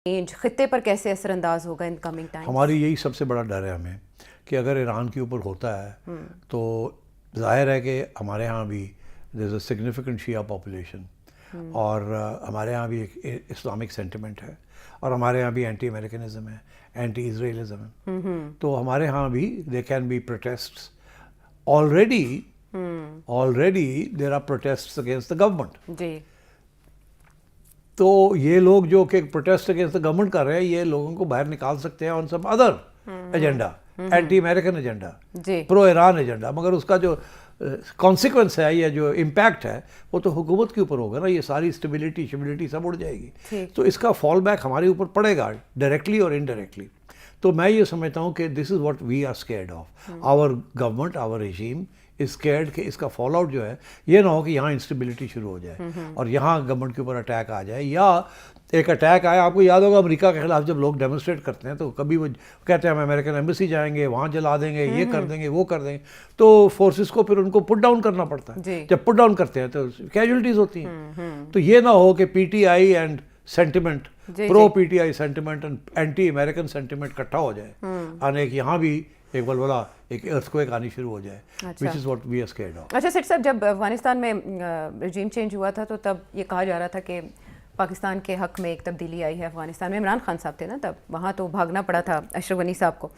Change خطے پر کیسے اثر انداز ہوگا ان کمنگ ٹائم؟ ہماری یہی سب سے بڑا ڈر ہے ہمیں کہ اگر ایران کے اوپر ہوتا ہے تو ظاہر ہے کہ ہمارے ہاں بھی دیر is a significant Shia population, اور ہمارے ہاں بھی ایک اسلامک سینٹیمنٹ ہے، اور ہمارے ہاں بھی اینٹی امریکنزم ہے، اینٹی اسرائیلزم ہے. تو ہمارے ہاں بھی they can be protests. already there are protests against the government. جی تو یہ لوگ جو کہ پروٹیسٹ اگینسٹ دا گورنمنٹ کر رہے ہیں، یہ لوگوں کو باہر نکال سکتے ہیں on some other agenda, anti American agenda, جی پرو ایران ایجنڈا، مگر اس کا جو کانسیکوینس ہے یا جو امپیکٹ ہے وہ تو حکومت کے اوپر ہوگا نا. یہ ساری اسٹیبلٹی سب اڑ جائے گی. تو اس کا فال بیک ہمارے اوپر پڑے گا ڈائریکٹلی اور انڈائریکٹلی. تو میں یہ سمجھتا ہوں کہ this is what we are scared of. Our government, our regime scared کہ اس کا فال آؤٹ جو ہے یہ نہ ہو کہ یہاں انسٹیبلٹی شروع ہو جائے اور یہاں گورنمنٹ کے اوپر اٹیک آ جائے. یا ایک اٹیک آیا، آپ کو یاد ہوگا امریکہ کے خلاف جب لوگ ڈیمونسٹریٹ کرتے ہیں تو کبھی وہ کہتے ہیں ہم امریکن ایمبیسی جائیں گے، وہاں جلا دیں گے، یہ کر دیں گے، وہ کر دیں گے. تو فورسز کو پھر ان کو پٹ ڈاؤن کرنا پڑتا ہے. جب پٹ ڈاؤن کرتے ہیں تو کیجولٹیز ہوتی ہیں. تو یہ نہ ہو کہ P T I and sentiment, pro P T I sentiment and anti American sentiment اکٹھا ہو جائے اور ایک یہاں بھی ایک بلبلہ، ایک ارتھکویک آنی شروع ہو جائے. which is what we are scared of. اچھا سیٹ صاحب، جب افغانستان میں رجیم چینج ہوا تھا تو تب یہ کہا جا رہا تھا کہ پاکستان کے حق میں ایک تبدیلی آئی ہے. افغانستان میں عمران خان صاحب تھے نا تب، وہاں تو بھاگنا پڑا تھا اشرف غنی صاحب کو.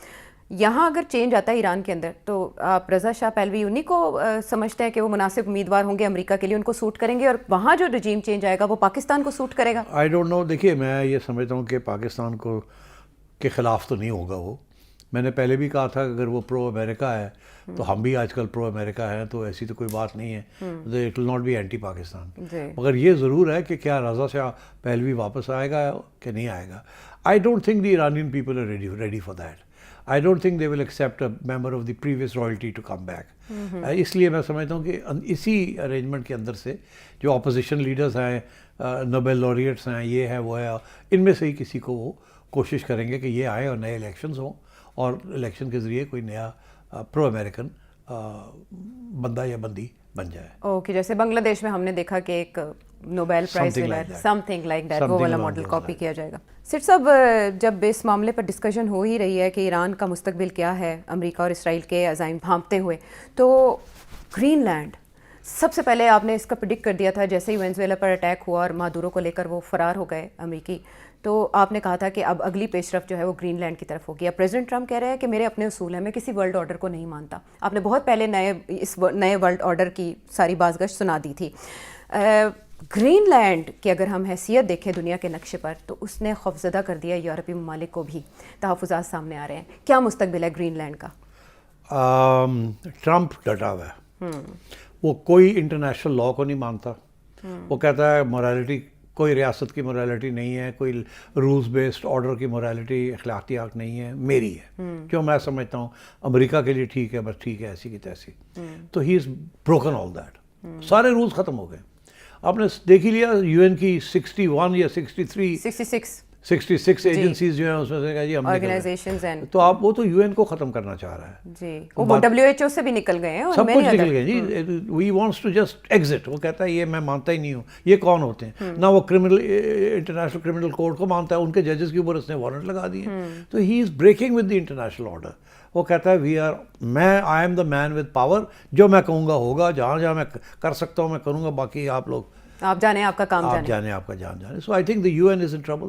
یہاں اگر چینج آتا ہے ایران کے اندر تو آپ رضا شاہ پہلوی انہی کو سمجھتے ہیں کہ وہ مناسب امیدوار ہوں گے امریکہ کے لیے، ان کو سوٹ کریں گے، اور وہاں جو رجیم چینج آئے گا وہ پاکستان کو سوٹ کرے گا؟ I don't know. دیکھیے میں یہ سمجھتا ہوں کہ پاکستان کو کے خلاف تو نہیں ہوگا وہ. میں نے پہلے بھی کہا تھا کہ اگر وہ پرو امریکہ ہے تو ہم بھی آج کل پرو امریکہ ہیں، تو ایسی تو کوئی بات نہیں ہے. It will not be anti Pakistan. مگر یہ ضرور ہے کہ کیا رضا شاہ پہلوی واپس آئے گا کہ نہیں آئے گا. I don't think the Iranian people are ready for that. I don't think they will accept a member of the previous royalty to come back. اس لیے میں سمجھتا ہوں کہ اسی ارینجمنٹ کے اندر سے جو اپوزیشن لیڈرز ہیں، نوبل laureates ہیں، یہ ہے وہ ہے، ان میں سے ہی کسی کو وہ کوشش کریں گے کہ یہ آئیں اور نئے الیکشنز ہوں اور الیکشن کے ذریعے کوئی نیا پرو امریکن بندہ یا بندی بن جائے. اوکے، جیسے بنگلہ دیش میں ہم نے دیکھا کہ ایک Nobel prize winner, some thing like that, وہ والا ماڈل کاپی کیا جائے گا. سیٹ صاحب، جب اس معاملے پر ڈسکشن ہو ہی رہی ہے کہ ایران کا مستقبل کیا ہے امریکہ اور اسرائیل کے عزائم بھانپتے ہوئے، تو گرین لینڈ سب سے پہلے آپ نے اس کا پریڈکٹ کر دیا تھا جیسے ہی وینزویلا پر اٹیک ہوا اور مادورو کو لے کر وہ فرار ہو گئے امریکی، تو آپ نے کہا تھا کہ اب اگلی پیش رفت جو ہے وہ گرین لینڈ کی طرف ہوگی. اب پریزیڈنٹ ٹرمپ کہہ رہے ہیں کہ میرے اپنے اصول ہیں، میں کسی ورلڈ آرڈر کو نہیں مانتا. آپ نے بہت پہلے اس نئے ورلڈ آرڈر کی ساری بازگشت سنا دی تھی. گرین لینڈ کی اگر ہم حیثیت دیکھیں دنیا کے نقشے پر تو اس نے خوفزدہ کر دیا یورپی ممالک کو بھی. تحفظات سامنے آ رہے ہیں. کیا مستقبل ہے گرین لینڈ کا؟ ٹرمپ ڈٹا ہوا ہے. وہ کوئی انٹرنیشنل لا کو نہیں مانتا. وہ کہتا ہے مورالٹی، کوئی ریاست کی مورالٹی نہیں ہے، کوئی رولز بیسڈ آرڈر کی مورالٹی، اخلاقیات نہیں ہے، میری ہے جو میں سمجھتا ہوں امریکہ کے لیے ٹھیک ہے، بس ٹھیک ہے ایسی کی تیسی. تو he is broken all that. سارے رولز ختم ہو گئے. آپ نے دیکھ ہی لیا یو این کی 61 یا 66 ایجنسیز جو ہیں اس میں سے کہا جی ہم آرگنائزیشنز ہیں، تو آپ وہ تو یو این کو ختم کرنا چاہ رہا ہے. جی وہ WHO سے بھی نکل گئے ہیں، سب کچھ نکل گئے جی. وی وانٹس ٹو جسٹ ایگزٹ. وہ کہتا ہے یہ میں مانتا ہی نہیں ہوں. یہ کون ہوتے ہیں؟ نہ وہ انٹرنیشنل کرمنل کورٹ کو مانتا ہے، ان کے ججز کے اوپر اس نے وارنٹ لگا دیے. تو he is breaking with the international order. وہ کہتا ہے I am the man with power, جو میں کہوں گا ہوگا، جہاں جہاں میں کر سکتا ہوں میں کروں گا، باقی آپ لوگ آپ جانے، آپ کا کام آپ جانے، آپ کا جان جانے. So I think the UN is in trouble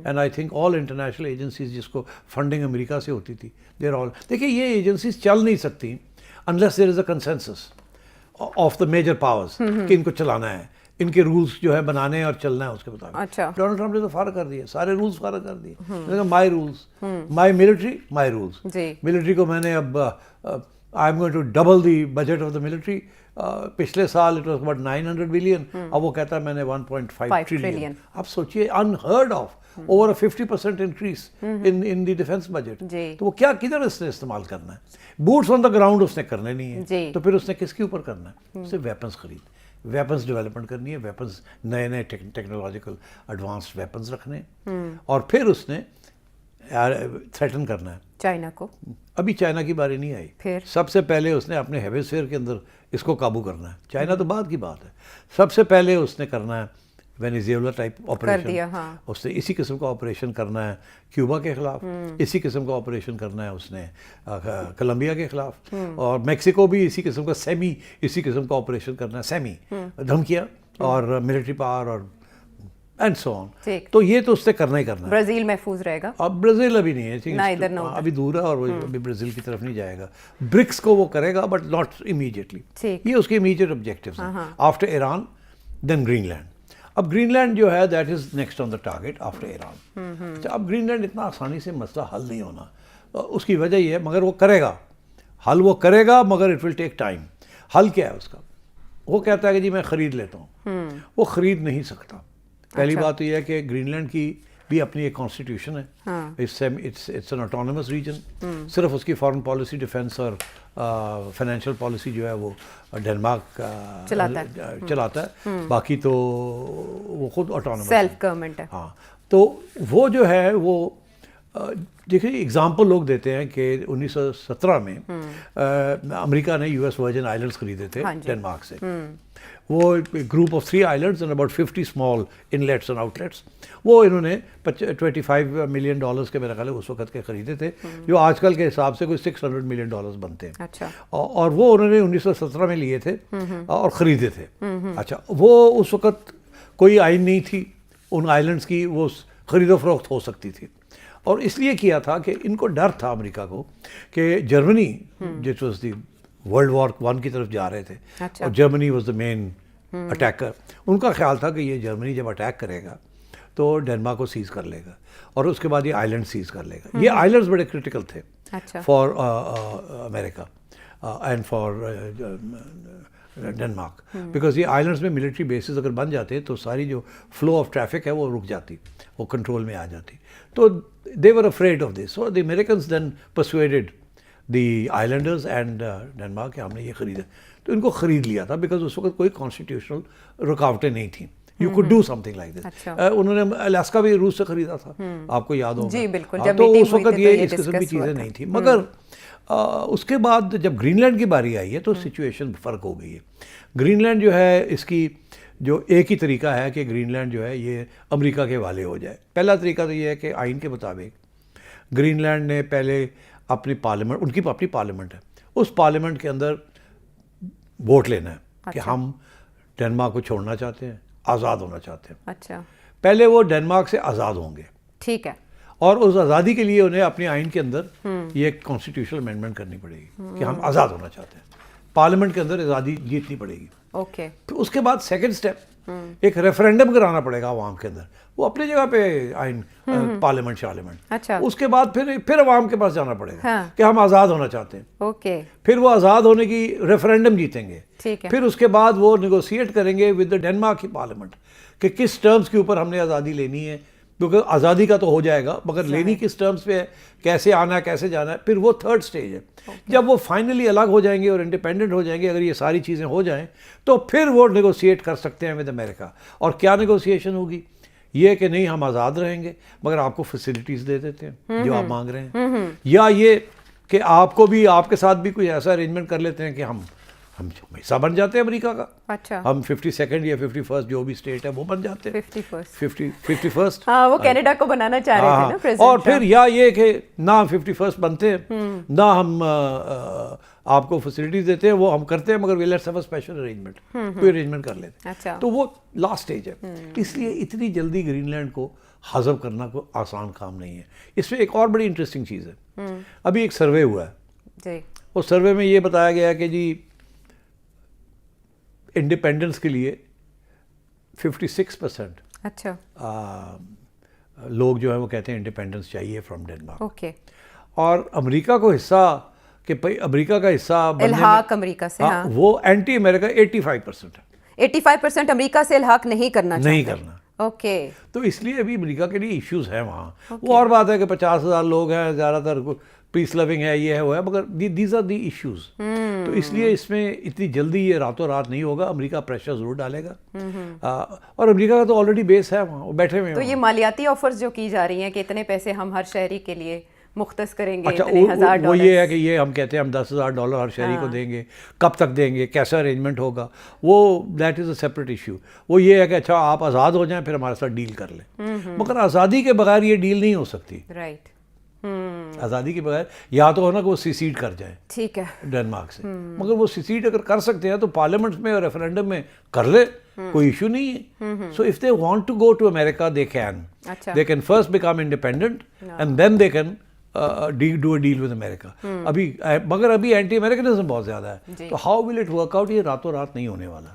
and I think all international agencies جس کو فنڈنگ امریکہ سے ہوتی تھی، دیر آل. دیکھیے یہ ایجنسیز چل نہیں سکتی unless there is a consensus of the major powers کہ ان کو چلانا ہے، ان کے رولز جو ہے بنانے ہیں اور چلنا ہے اس کے مطابق. اچھا، ڈونلڈ ٹرمپ نے تو فارغ کر دیے، سارے رولز فارغ کر دیے. My rules, my military, my rules. Military کو میں نے اب I am going to double the budget of the military. پچھلے سال اٹ واز اباؤٹ 900 بلین، اب وہ کہتا ہے میں نے 1.5 ٹریلین. آپ سوچیے unheard of, over 50% increase in the defence budget. تو وہ کیا کدھر اس نے استعمال کرنا ہے؟ بوٹس آن دا گراؤنڈ اس نے کرنے نہیں ہے. تو پھر اس نے کس کے اوپر کرنا ہے؟ اسے ویپنس ویپنس ڈیولپمنٹ کرنی ہے، ویپنس نئے ٹیکنالوجیکل ایڈوانسڈ ویپنس رکھنے، اور پھر اس نے تھریٹن کرنا ہے چائنا کو. ابھی چائنا کی باری نہیں آئی. پھر سب سے پہلے اس نے اپنے ہیمیسفیئر کے اندر اس کو قابو کرنا ہے. چائنا تو بعد کی بات ہے. سب سے پہلے اس نے کرنا ہے وینیزویلا ٹائپ آپریشن، اس نے اسی قسم کا آپریشن کرنا ہے کیوبا کے خلاف، اسی قسم کا آپریشن کرنا ہے اس نے کولمبیا کے خلاف، اور میکسیکو بھی اسی قسم کا اسی قسم کا آپریشن کرنا ہے، سیمی دھمکیاں اور ملٹری پاور اور اینڈ سو آن. تو یہ تو اس سے کرنا ہی کرنا ہے. برازیل محفوظ رہے گا. اب برازیل ابھی نہیں ہے، ابھی دور ہے اور وہ ابھی برازیل کی طرف نہیں جائے گا. برکس کو وہ کرے گا بٹ ناٹ امیڈیٹلی. یہ اس کے امیڈیٹ آبجیکٹیوز ہیں. آفٹر ایران دین گرین لینڈ. اب گرین لینڈ جو ہے that is next on the target after Iran. اب گرین لینڈ اتنا آسانی سے مسئلہ حل نہیں ہونا. اس کی وجہ یہ ہے، مگر وہ کرے گا حل، وہ کرے گا مگر اٹ ول ٹیک ٹائم. حل کیا ہے اس کا؟ وہ کہتا ہے کہ جی میں خرید لیتا ہوں. وہ خرید نہیں سکتا. پہلی بات تو یہ ہے کہ گرین لینڈ کی بھی اپنی ایک کانسٹیٹیوشن ہے. It's an autonomous region. صرف اس کی فارن پالیسی، ڈیفینس اور فائنینشیل پالیسی جو ہے وہ ڈنمارک چلاتا ہے. باقی تو وہ خود آٹونومس سیلف گورنمنٹ ہے. ہاں، تو وہ جو ہے وہ دیکھیے ایگزامپل لوگ دیتے ہیں کہ 1917 میں امریکہ نے US ورجن آئلینڈز خریدے تھے ڈنمارک سے. وہ group of 3 islands and about 50 small inlets and outlets. وہ انہوں نے $25 ملین کے میرا خیال ہے اس وقت کے خریدے تھے، جو آج کل کے حساب سے کوئی $600 ملین بنتے ہیں. اور وہ انہوں نے 1917 میں لیے تھے اور خریدے تھے. اچھا، وہ اس وقت کوئی آئین نہیں تھی ان آئلینڈس کی، وہ خرید و فروخت ہو سکتی تھی. اور اس لیے کیا تھا کہ ان کو ڈر تھا امریکہ کو کہ جرمنی جس واز دی ورلڈ وار 1 کی طرف جا رہے تھے اور Germany was the main attacker. ان کا خیال تھا کہ یہ جرمنی جب اٹیک کرے گا تو ڈنمارک کو سیز کر لے گا اور اس کے بعد یہ آئلینڈ سیز کر لے گا. یہ آئلینڈز بڑے کرٹیکل تھے for America and for Denmark, because یہ آئلینڈز میں ملٹری بیسز اگر بن جاتے تو ساری جو فلو آف ٹریفک ہے وہ رک جاتی، وہ کنٹرول میں آ جاتی. تو they were afraid of this. So the Americans then persuaded the islanders and Denmark کہ ہم نے یہ خریدا. تو ان کو خرید لیا تھا بیکاز اس وقت کوئی کانسٹیٹیوشنل رکاوٹیں نہیں تھیں. You could do something like this. انہوں نے الاسکا بھی روس سے خریدا تھا، آپ کو یاد ہوگا. جی بالکل. تو اس وقت یہ اس قسم کی چیزیں نہیں تھیں. مگر اس کے بعد جب گرین لینڈ کی باری آئی ہے تو سچویشن فرق ہو گئی ہے. گرین لینڈ جو ہے اس کی جو ایک ہی طریقہ ہے کہ گرین لینڈ جو ہے یہ امریکہ کے حوالے ہو جائے. پہلا طریقہ تو یہ ہے کہ آئین کے مطابق گرین لینڈ نے پہلے اپنی پارلیمنٹ، ان کی اپنی پارلیمنٹ ہے، اس پارلیمنٹ کے اندر ووٹ لینا ہے کہ ہم ڈنمارک کو چھوڑنا چاہتے ہیں، آزاد ہونا چاہتے ہیں. اچھا، پہلے وہ ڈنمارک سے آزاد ہوں گے. ٹھیک ہے. اور اس آزادی کے لیے انہیں اپنے آئین کے اندر یہ ایک کانسٹیٹیوشنل امینڈمنٹ کرنی پڑے گی کہ ہم آزاد ہونا چاہتے ہیں. پارلیمنٹ کے اندر آزادی جیتنی پڑے گی. اوکے. پھر اس کے بعد سیکنڈ اسٹیپ ایک ریفرینڈم کرانا پڑے گا عوام کے اندر. وہ اپنی جگہ پہ آئین پارلیمنٹ شارلیمنٹ. اچھا. اس کے بعد پھر عوام کے پاس جانا پڑے گا کہ ہم آزاد ہونا چاہتے ہیں. اوکے. پھر وہ آزاد ہونے کی ریفرینڈم جیتیں گے. ٹھیک ہے. پھر اس کے بعد وہ نیگوشیٹ کریں گے ود دا ڈنمارک کی پارلیمنٹ کہ کس ٹرمز کے اوپر ہم نے آزادی لینی ہے. کیونکہ آزادی کا تو ہو جائے گا مگر لینی کس ٹرمز پہ ہے، کیسے آنا ہے، کیسے جانا ہے. پھر وہ تھرڈ سٹیج ہے. جب وہ فائنلی الگ ہو جائیں گے اور انڈیپینڈنٹ ہو جائیں گے، اگر یہ ساری چیزیں ہو جائیں تو پھر وہ نیگوشیٹ کر سکتے ہیں ود امریکہ. اور کیا نیگوشیشن ہوگی؟ یہ کہ نہیں ہم آزاد رہیں گے مگر آپ کو فیسلٹیز دے دیتے ہیں جو آپ مانگ رہے ہیں، یا یہ کہ آپ کو بھی، آپ کے ساتھ بھی کوئی ایسا ارینجمنٹ کر لیتے ہیں کہ ہم حصہ بن جاتے ہیں امریکہ کا. اچھا. ہم 52nd یا 51st جو بھی اسٹیٹ ہے وہ بن جاتے ہیں. 51st ہاں، وہ کینیڈا کو بنانا چاہ رہے تھے نا پریزیڈنٹ. اور پھر یا یہ کہ نہ ہم 51st بنتے ہیں نہ ہم آپ کو فیسلٹیز دیتے ہیں، وہ ہم کرتے ہیں مگر we let's have a special arrangement, کوئی ارینجمنٹ کر لیتے ہیں. تو وہ لاسٹ اسٹیج ہے. اس لیے اتنی جلدی گرین لینڈ کو حذف کرنا کوئی آسان کام نہیں ہے. اس میں ایک اور بڑی انٹرسٹنگ چیز ہے. ابھی ایک سروے ہوا ہے. اس سروے میں یہ بتایا گیا ہے کہ جی انڈیپینڈنس کے لیے 56% اچھا لوگ جو ہیں وہ کہتے ہیں انڈیپینڈنس چاہیے فرام ڈنمارک. اوکے. اور امریکہ کو حصہ کہ امریکہ کا حصہ الحاق امریکہ سے، وہ اینٹی امریکہ 85% ہے. 85% امریکہ سے الحاق نہیں کرنا. اوکے. تو اس لیے ابھی امریکہ کے لیے ایشوز ہیں وہاں. وہ اور بات ہے کہ 50,000 لوگ ہیں، زیادہ تر پیس لونگ ہے، یہ ہے وہ ہے، مگر دیز آر دی ایشوز. تو اس لیے اس میں اتنی جلدی یہ راتوں رات نہیں ہوگا. امریکہ پریشر ضرور ڈالے گا اور امریکہ کا تو آلریڈی بیس ہے وہاں، وہ بیٹھے ہوئے ہیں. تو یہ مالیاتی آفرز جو کی جا رہی ہیں کہ اتنے پیسے ہم ہر شہری کے لیے مختص کریں گے اچھا اتنے $1,000. وہ یہ ہے کہ یہ ہم کہتے ہیں ہم $10,000 ہر شہری کو دیں گے, کب تک دیں گے, کیسا ارینجمنٹ ہوگا, وہ that is a separate issue. وہ یہ ہے کہ اچھا آپ آزاد ہو جائیں پھر ہمارے ساتھ ڈیل کر لیں, مگر آزادی کے بغیر یہ ڈیل نہیں ہو سکتی. رائٹ. آزادی کے بغیر یا تو ہو نا کہ وہ سیسیڈ کر جائیں ٹھیک ہے. ڈنمارک سے, مگر وہ سیسیڈ اگر کر سکتے ہیں تو پارلیمنٹ میں اور ریفرینڈم میں کر لے, کوئی ایشو نہیں ہے. So if they want to go to America they can, they can first become independent and then they can do a deal with America. ابھی مگر ابھی اینٹی امریکنزم بہت زیادہ ہے, تو how will it work out, یہ راتوں رات نہیں ہونے والا.